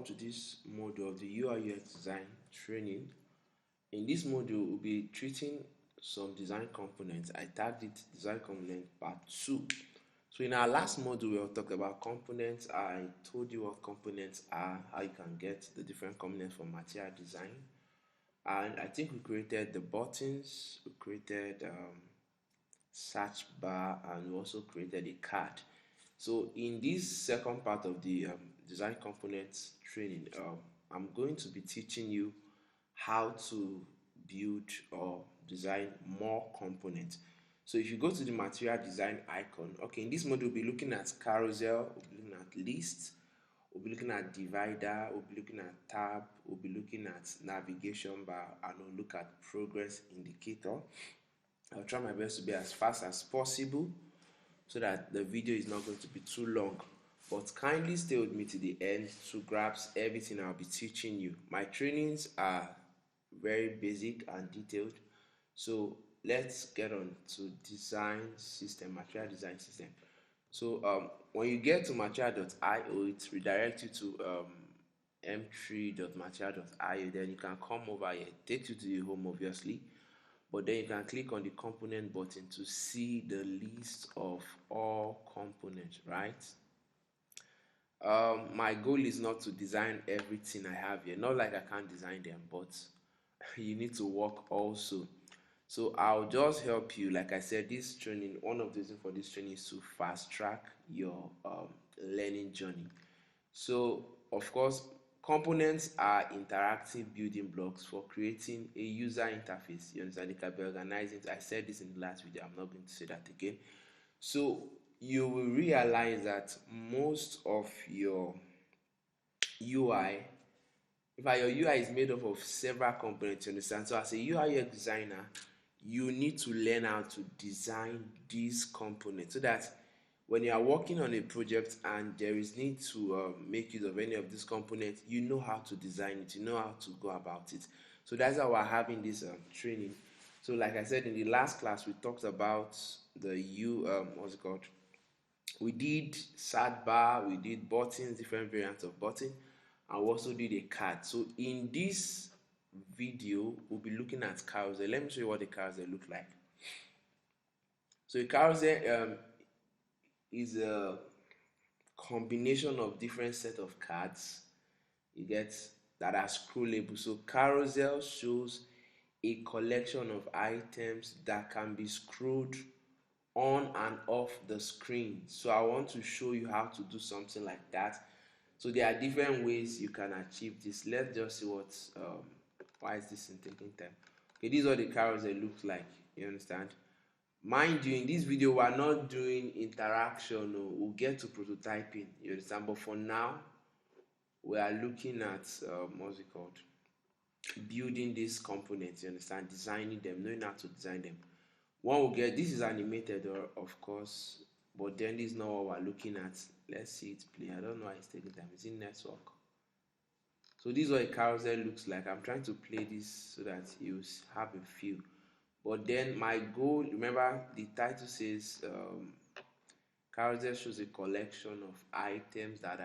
to this module of the UI UX design training. In this module, we'll be treating some design components. I tagged it design component part 2. So in our last module, we talked about components. I told you what components are, how you can get the different components for material design. And I think we created the buttons, we created search bar, and we also created a card. So in this second part of the design components training, I'm going to be teaching you how to build or design more components. So if you go to the material design icon, okay, in this module we'll be looking at carousel, we'll be looking at list, we'll be looking at divider, we'll be looking at tab, we'll be looking at navigation bar, and we'll look at progress indicator. I'll try my best to be as fast as possible so that the video is not going to be too long, but kindly stay with me to the end to grasp everything I'll be teaching you. My trainings are very basic and detailed, so let's get on to design system, material design system. So when you get to material.io, it redirects you to m3.material.io. Then you can come over here, it takes you to the home obviously, but then you can click on the component button to see the list of all components, right? My goal is not to design everything I have here, not like I can't design them, but you need to work also. So I'll just help you. Like I said, this training, one of the reasons for this training is to fast track your learning journey. So of course, components are interactive building blocks for creating a user interface. You understand? It can be organized. I said this in the last video. I'm not going to say that again. So you will realize that most of your UI, in fact, your UI is made up of several components. You understand? So as a UI UX designer, you need to learn how to design these components so that when you are working on a project and there is need to make use of any of these components, you know how to design it, you know how to go about it. So that's how we're having this training. So like I said in the last class, we talked about the what's it called? We did search bar, we did buttons, different variants of button, and we also did a card. So in this video, we'll be looking at carousel. Let me show you what the carousel looks like. So a carousel is a combination of different set of cards you get that are scrollable. So carousel shows a collection of items that can be scrolled on and off the screen. So I want to show you how to do something like that. So there are different ways you can achieve this. Let's just see what why is this in taking time. Okay, this is what the carousel looks like. You understand? Mind you, in this video we are not doing interaction, or we'll get to prototyping, you understand, but for now we are looking at what's it called, building these components, you understand, designing them, knowing how to design them. One will get, this is animated of course, but then this is not what we're looking at. Let's see it play. I don't know why it's taking time. It's in network. So this is what a carousel looks like. I'm trying to play this so that you have a feel. But then my goal, remember the title says carousel shows a collection of items that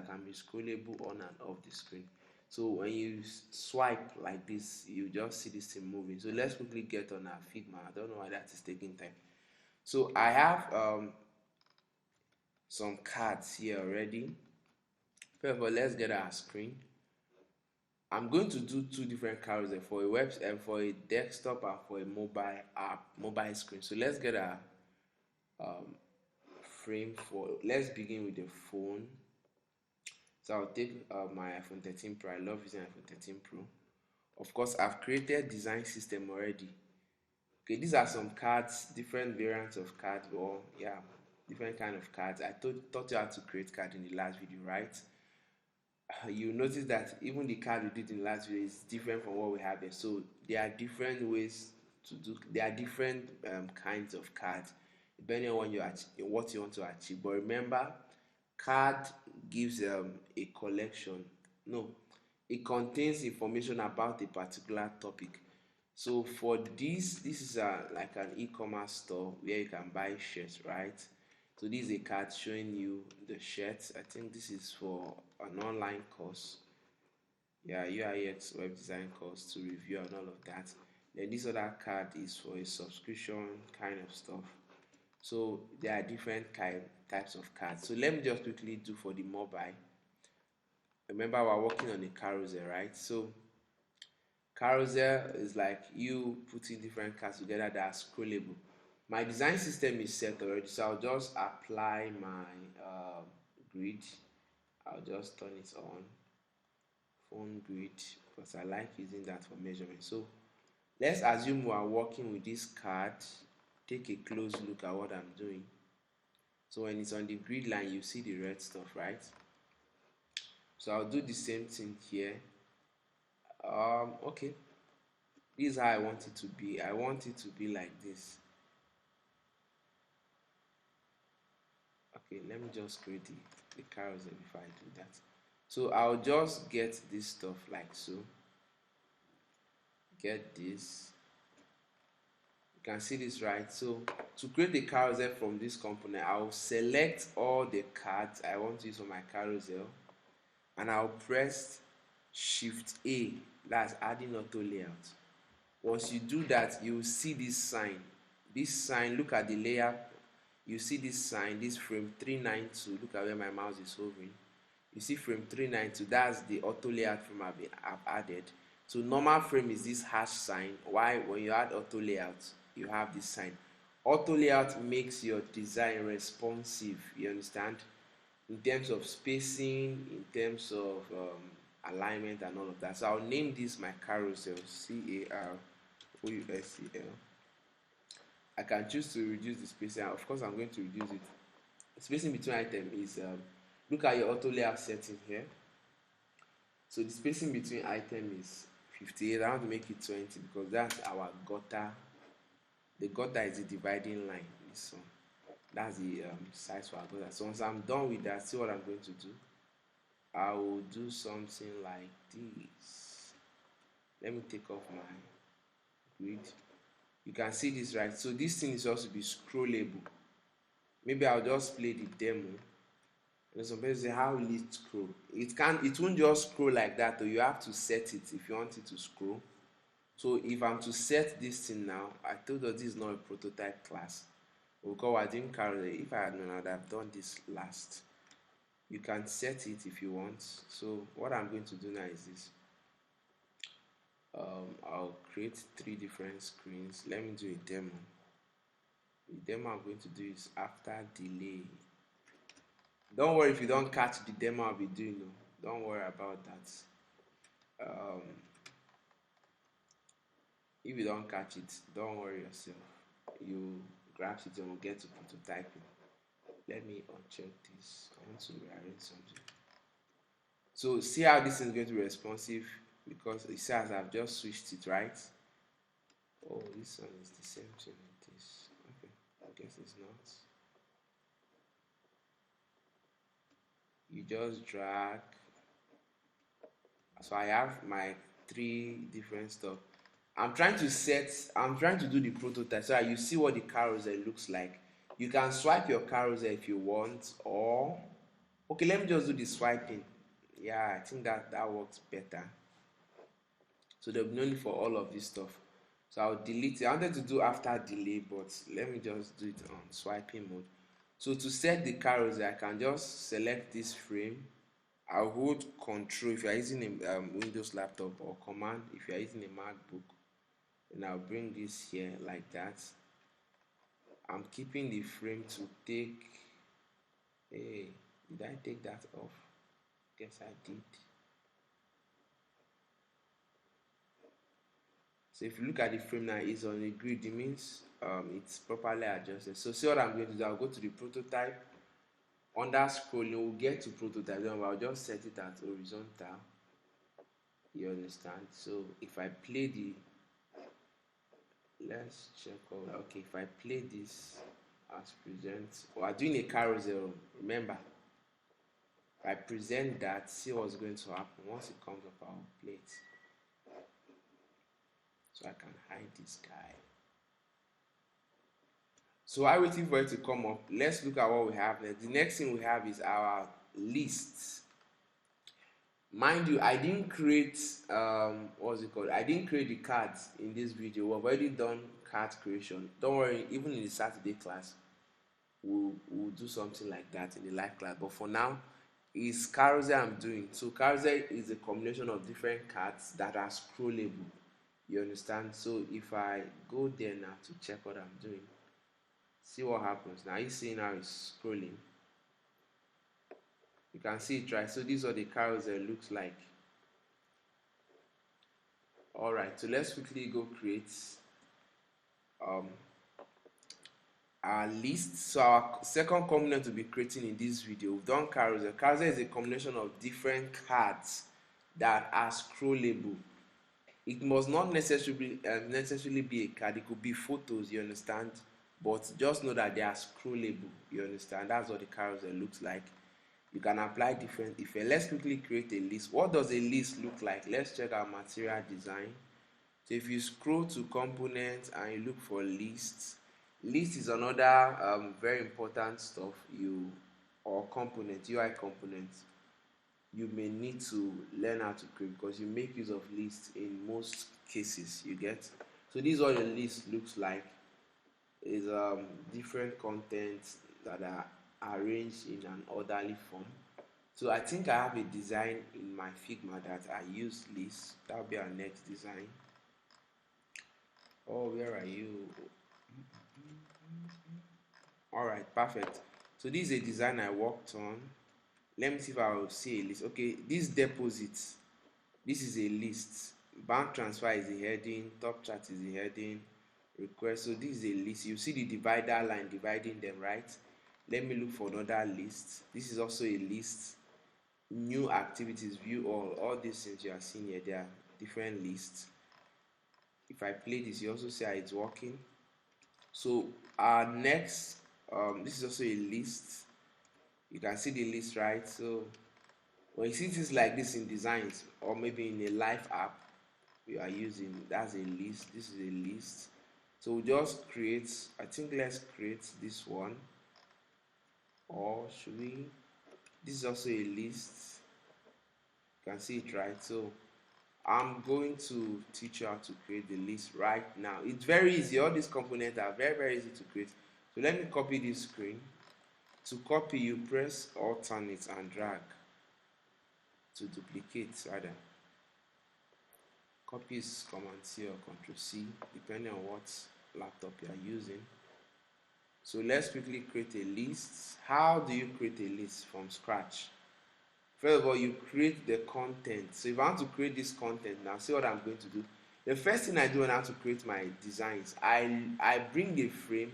can be scrollable on and off the screen. So when you swipe like this, you just see this thing moving. So let's quickly get on our Figma. I don't know why that is taking time. So I have some cards here already. First of all, let's get our screen. I'm going to do two different carousel, for a website, for a desktop, and for a mobile app, mobile screen. So let's get a frame for. Let's begin with the phone. So I'll take my iPhone 13 Pro. I love using iPhone 13 Pro. Of course, I've created design system already. Okay, these are some cards, different variants of cards, or yeah, different kind of cards. I taught you how to create cards in the last video, right? You notice that even the card we did in the last video is different from what we have here. So there are different ways to do. There are different kinds of cards depending on what you want to achieve. But remember, card gives a collection. No, it contains information about a particular topic. So for this is like an e-commerce store where you can buy shirts, right? So this is a card showing you the shirts. I think this is for an online course. Yeah, UI/UX web design course to review and all of that. Then this other card is for a subscription kind of stuff. So there are different types of cards. So let me just quickly do for the mobile. Remember, we're working on a carousel, right? So carousel is like you putting different cards together that are scrollable. My design system is set already, so I'll just apply my grid. I'll just turn it on, phone grid, because I like using that for measurement. So let's assume we are working with this card. Take a close look at what I'm doing. So when it's on the grid line, you see the red stuff, right? So I'll do the same thing here. Okay, this is how I want it to be. I want it to be like this. Okay, let me just create the carousel before I do that. So I'll just get this stuff like so. Get this. You can see this, right? So to create the carousel from this component, I'll select all the cards I want to use for my carousel, and I'll press Shift A. That's adding auto layout. Once you do that, you will see this sign. This sign, look at the layer. You see this sign, this frame 392. Look at where my mouse is hovering. You see frame 392. That's the auto layout frame I've added. So normal frame is this hash sign. Why? When you add auto layout, you have this sign. Auto layout makes your design responsive. You understand? In terms of spacing, in terms of alignment and all of that. So I'll name this my carousel, Carousel. I can choose to reduce the spacing. Of course, I'm going to reduce it. The spacing between items is, look at your auto layout setting here. So the spacing between items is 58. I want to make it 20 because that's our gutter. The gutter is the dividing line. This one. That's the size for our gutter. So once I'm done with that, see what I'm going to do. I will do something like this. Let me take off my grid. You can see this, right? So this thing is supposed to be scrollable. Maybe I'll just play the demo. And some people say, how will it scroll? It won't just scroll like that, though. You have to set it if you want it to scroll. So if I'm to set this thing now, I told us this is not a prototype class. Because we're doing Carousel. If I had known, I'd have done this last. You can set it if you want. So what I'm going to do now is this. I'll create 3 different screens. Let me do a demo. The demo I'm going to do is after delay. Don't worry if you don't catch the demo I'll be doing. No. Don't worry about that. If you don't catch it, don't worry yourself. You grab it and we'll get to prototyping. Let me uncheck this. I want to rearrange something. So see how this is going to be responsive, because it says I've just switched it, right? Oh, this one is the same thing with this. Okay, I guess it's not. You just drag. So I have my 3 different stuff. I'm trying to do the prototype so that you see what the carousel looks like. You can swipe your carousel if you want, or okay, let me just do the swiping. Yeah, I think that works better. So there'll be no need for all of this stuff. So I'll delete it. I wanted to do after delay, but let me just do it on swiping mode. So to set the carousel, I can just select this frame. I'll hold Control if you are using a Windows laptop, or Command if you are using a MacBook. And I'll bring this here like that. I'm keeping the frame to take. Hey, did I take that off? Guess I did. So if you look at the frame now, it's on the grid. It means it's properly adjusted. So see what I'm going to do. I'll go to the prototype. Under scrolling, we'll get to prototype. Then I'll just set it at horizontal. You understand? So if I play let's check out. Okay, if I play this as present, we're doing a carousel. Remember, if I present that, see what's going to happen. Once it comes up, I'll play it. So I can hide this guy. So while waiting for it to come up, let's look at what we have next. The next thing we have is our lists. Mind you, I didn't create what's it called? I didn't create the cards in this video. We've already done card creation. Don't worry, even in the Saturday class, we'll do something like that in the live class. But for now, it's Carousel I'm doing. So Carousel is a combination of different cards that are scrollable. You understand? So if I go there now to check what I'm doing, see what happens. Now you see now it's scrolling. You can see it, right? So this is what the carousel looks like. Alright, so let's quickly go create our list. So our second component to be creating in this video, we've done carousel. Carousel is a combination of different cards that are scrollable. It must not necessarily be a card. It could be photos, you understand? But just know that they are scrollable, you understand? That's what the carousel looks like. You can apply different effects. Let's quickly create a list. What does a list look like? Let's check our material design. So if you scroll to components and you look for lists, list is another very important stuff or component, UI component, you may need to learn how to create, because you make use of lists in most cases, you get. So this is what your list looks like. Is different contents that are arranged in an orderly form. So I think I have a design in my Figma that I use lists. That will be our next design. Oh, where are you? Alright, perfect. So this is a design I worked on. Let me see if I will see a list. Okay, this deposits. This is a list. Bank transfer is the heading. Top chart is the heading. Request. So this is a list. You see the divider line dividing them, right? Let me look for another list. This is also a list. New activities, view all these things you are seeing here, they are different lists. If I play this, you also see how it's working. So our next this is also a list. You can see the list, right? So when you see things like this in designs, or maybe in a live app we are using, that's a list. This is a list. So we just create, I think let's create this one, or should we? This is also a list. You can see it, right? So I'm going to teach you how to create the list right now. It's very easy. All these components are very easy to create. So let me copy this screen. To copy, you press alternate and drag. To duplicate, rather, copy is Command C or Control C, depending on what laptop you are using. So let's quickly create a list. How do you create a list from scratch? First of all, you create the content. So if I want to create this content now, see what I'm going to do. The first thing I do when I want to create my designs, I bring a frame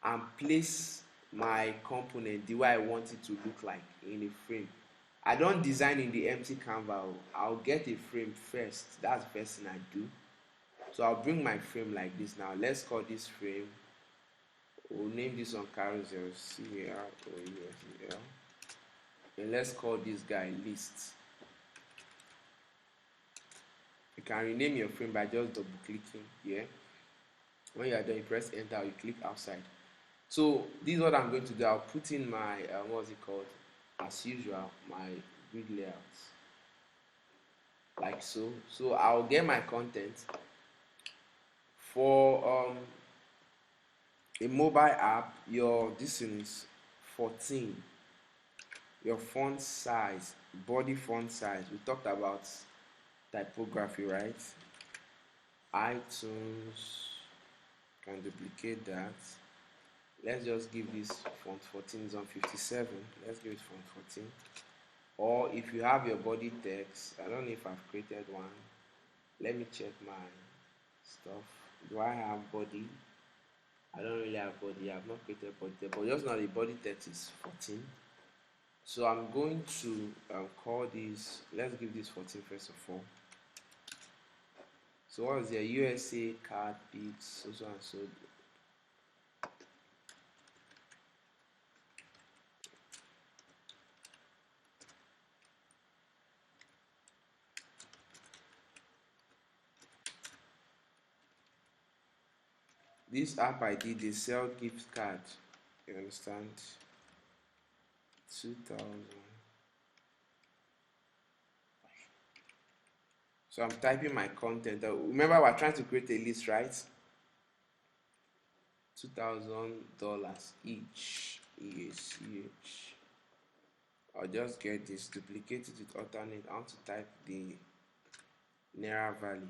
and place my component the way I want it to look like in a frame. I don't design in the empty canvas. I'll get a frame first. That's the first thing I do. So I'll bring my frame like this now. Let's call this frame, we'll name this one Carousel, C-A-R-O-U-S-E-L. And let's call this guy list. You can rename your frame by just double clicking here. When you are done, you press enter, you click outside. So this is what I'm going to do. I'll put in my what's it called, as usual, my grid layouts, like so. So I'll get my content for a mobile app. Your distance 14. Your font size, body font size. We talked about typography, right? iTunes, can duplicate that. Let's just give this font 14 is on 57. Let's give it font 14. Or if you have your body text, I don't know if I've created one. Let me check my stuff. Do I have body? I don't really have body. I have not created body text, but just now the body text is 14. So I'm going to call this, let's give this 14 first of all. So what is the USA card pics, so and so. this app I did, they sell gift card. You understand? 2,000. So I'm typing my content. Remember, we're trying to create a list, right? $2,000 each. Each. I'll just get this, duplicate it with alternate. I want to type the Naira value.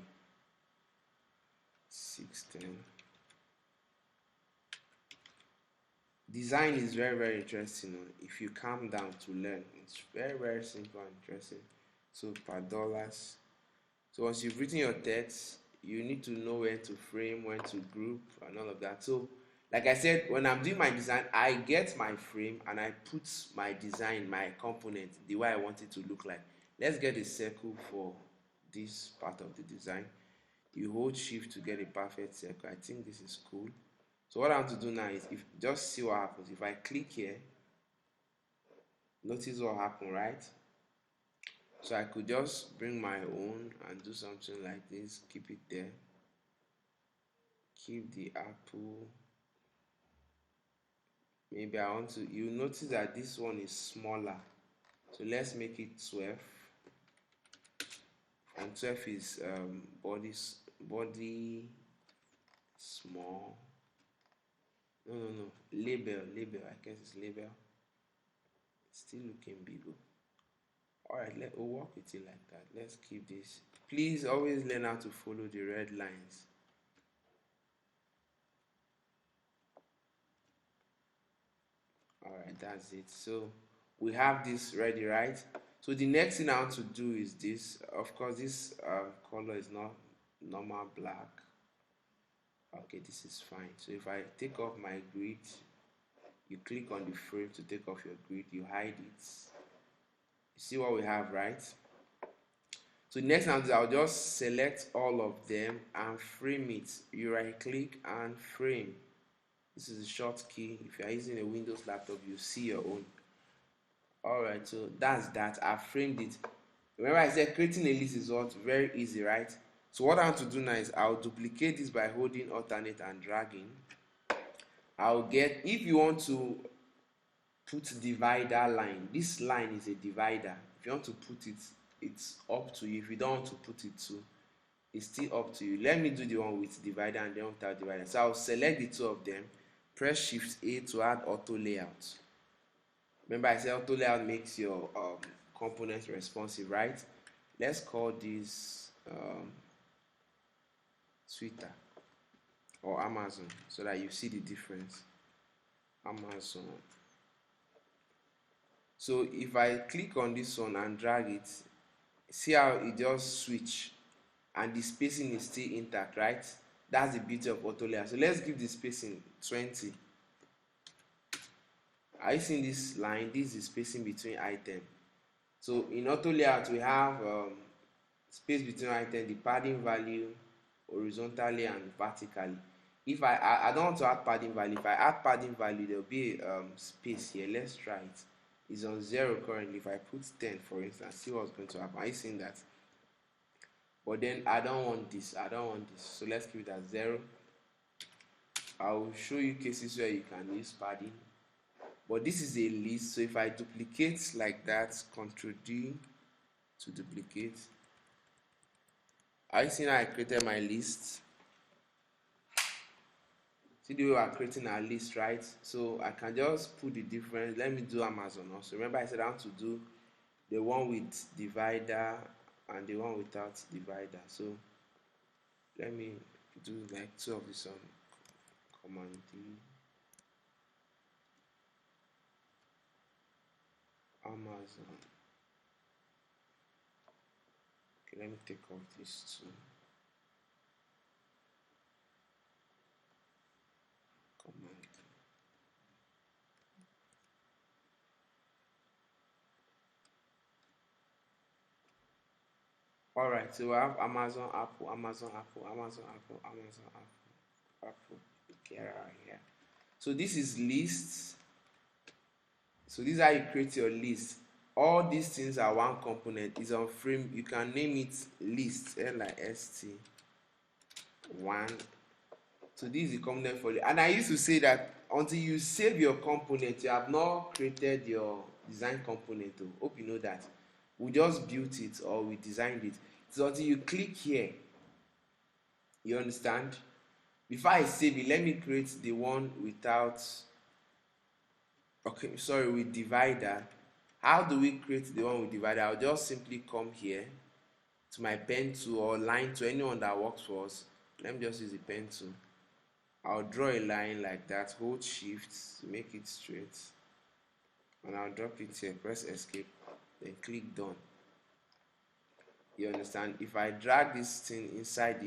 610. Design is very, very interesting. If you calm down to learn, it's very, very simple and interesting. So per dollars. So once you've written your text, you need to know when to frame, when to group, and all of that. So like I said, when I'm doing my design, I get my frame and I put my design, my component, the way I want it to look like. Let's get a circle for this part of the design. You hold shift to get a perfect circle. I think this is cool. So what I want to do now is just see what happens. If I click here, notice what happened, right? So I could just bring my own and do something like this. Keep it there. Keep the apple. Maybe I want to, you notice that this one is smaller. So let's make it 12. And 12 is body small. No. Label. I guess it's label. It's still looking big. Alright, we'll work with it like that. Let's keep this. Please always learn how to follow the red lines. Alright, that's it. So we have this ready, right? So the next thing I want to do is this. Of course, this color is not normal black. Okay, this is fine. So if I take off my grid, you click on the frame to take off your grid, you hide it. You see what we have, right? So next time I'll just select all of them and frame it. You right click and frame. This is a short key. If you are using a Windows laptop, you see your own. Alright, so that's that. I've framed it. Remember I said creating a list is what? Very easy, right? So what I want to do now is I'll duplicate this by holding alternate and dragging. I'll get, if you want to put divider line, this line is a divider. If you want to put it, it's up to you. If you don't want to put it too, it's still up to you. Let me do the one with divider and then without divider. So I'll select the two of them, press Shift A to add auto layout. Remember I said auto layout makes your components responsive, right? Let's call this Twitter or Amazon so that you see the difference. Amazon. So if I click on this one and drag it, see how it just switch and the spacing is still intact, right? That's the beauty of auto layout. So let's give the spacing 20. Are you seeing this line? This is the spacing between items. So in auto layout we have space between items, the padding value horizontally and vertically. If I don't want to add padding value, if I add padding value, there will be a space here. Let's try it. It's on 0 currently. If I put 10 for instance, see what's going to happen. Are you seeing that? But then I don't want this. So let's keep it at 0. I will show you cases where you can use padding. But this is a list, so if I duplicate like that, Ctrl D to duplicate. Are you seeing how I created my list? See the way we're creating our list, right? So I can just put the difference. Let me do Amazon also. Remember I said I want to do the one with divider and the one without divider. So let me do like 2 of this on Command D. Amazon. Okay, let me take off this too. Command. Alright, so we have Amazon, Apple, Amazon, Apple, Amazon, Apple, Amazon, Apple, Apple. Okay, right here. So this is lists. So this is how you create your list. All these things are one component. It's on frame. You can name it list, L-I-S-T 1 So this is the component for it. And I used to say that until you save your component, you have not created your design component. Hope you know that. We just built it or we designed it. So until you click here, you understand? Before I save it, let me create the one without, okay, sorry, with divider. How do we create the one with divider? I'll just simply come here to my pen tool or line tool, anyone that works for us. Let me just use the pen tool. I'll draw a line like that, hold shift to make it straight, and I'll drop it here, press escape, then click done. You understand? If I drag this thing inside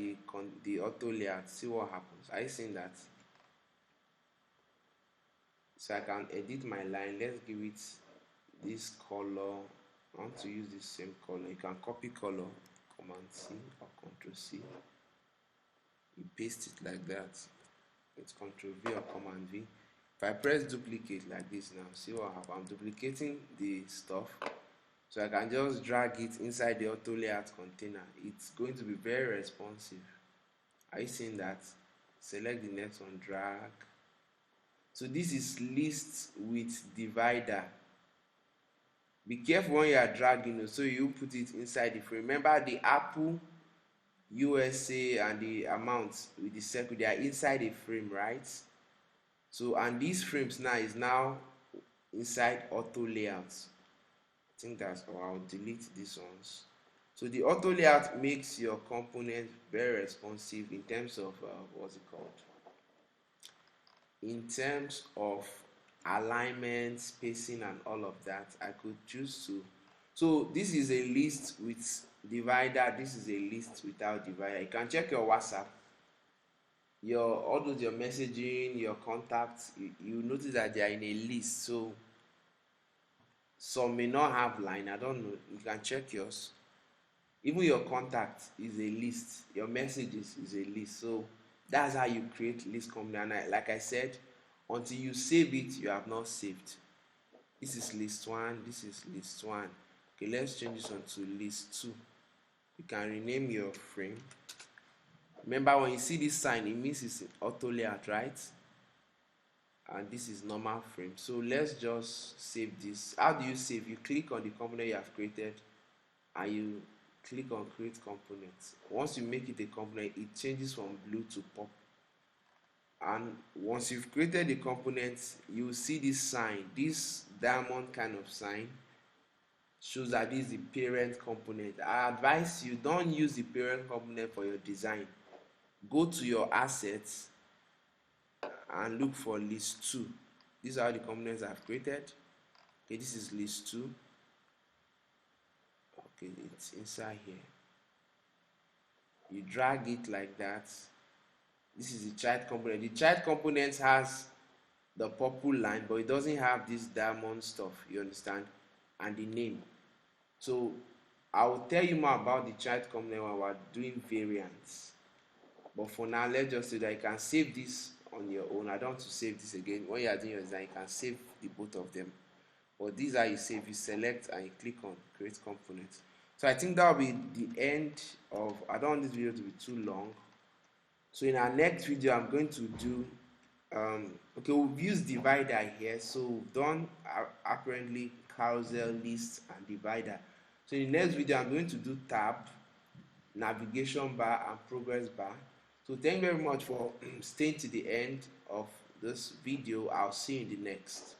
the auto layout, see what happens. Are you seeing that? So I can edit my line. Let's give it this color. I want to use the same color. You can copy color, Command C or Control C. You paste it like that. It's Control V or Command V. If I press duplicate like this now, see what happens. I'm duplicating the stuff. So I can just drag it inside the auto layout container. It's going to be very responsive. Are you seeing that? Select the next one, drag. So this is list with divider. Be careful when you are dragging, so you put it inside the frame. Remember the Apple, USA, and the amount with the circle, they are inside a frame, right? So, and these frames now is now inside auto layouts. I think that's, or I'll delete these ones. So the auto layout makes your component very responsive in terms of what's it called? In terms of alignment, spacing, and all of that. I could choose to. So this is a list with divider. This is a list without divider. You can check your WhatsApp, all those your messaging, your contacts. You notice that they are in a list. So some may not have line. I don't know. You can check yours. Even your contact is a list. Your messages is a list. So that's how you create list component. And like I said, until you save it, you have not saved. This is list 1. This is list 1. Okay, let's change this one to list 2. You can rename your frame. Remember, when you see this sign, it means it's auto layout, right? And this is normal frame. So let's just save this. How do you save? You click on the component you have created and you click on create component. Once you make it a component, it changes from blue to purple. And once you've created the component, you will see this sign. This diamond kind of sign shows that this is the parent component. I advise you, don't use the parent component for your design. Go to your assets and look for list 2. These are the components I've created. Okay, this is list 2. Okay, it's inside here. You drag it like that. This is the child component. The child component has the purple line, but it doesn't have this diamond stuff, you understand, and the name. So I will tell you more about the child component when we're doing variants. But for now, let's just say that you can save this on your own. I don't want to save this again. When you are doing your design, you can save the both of them. But these are you save. You select and you click on create component. So I think that will be the end of. I don't want this video to be too long. So in our next video, I'm going to do. Okay, we've used divider here. So we've done apparently carousel, list, and divider. So in the next video, I'm going to do tab, navigation bar, and progress bar. So thank you very much for staying to the end of this video. I'll see you in the next.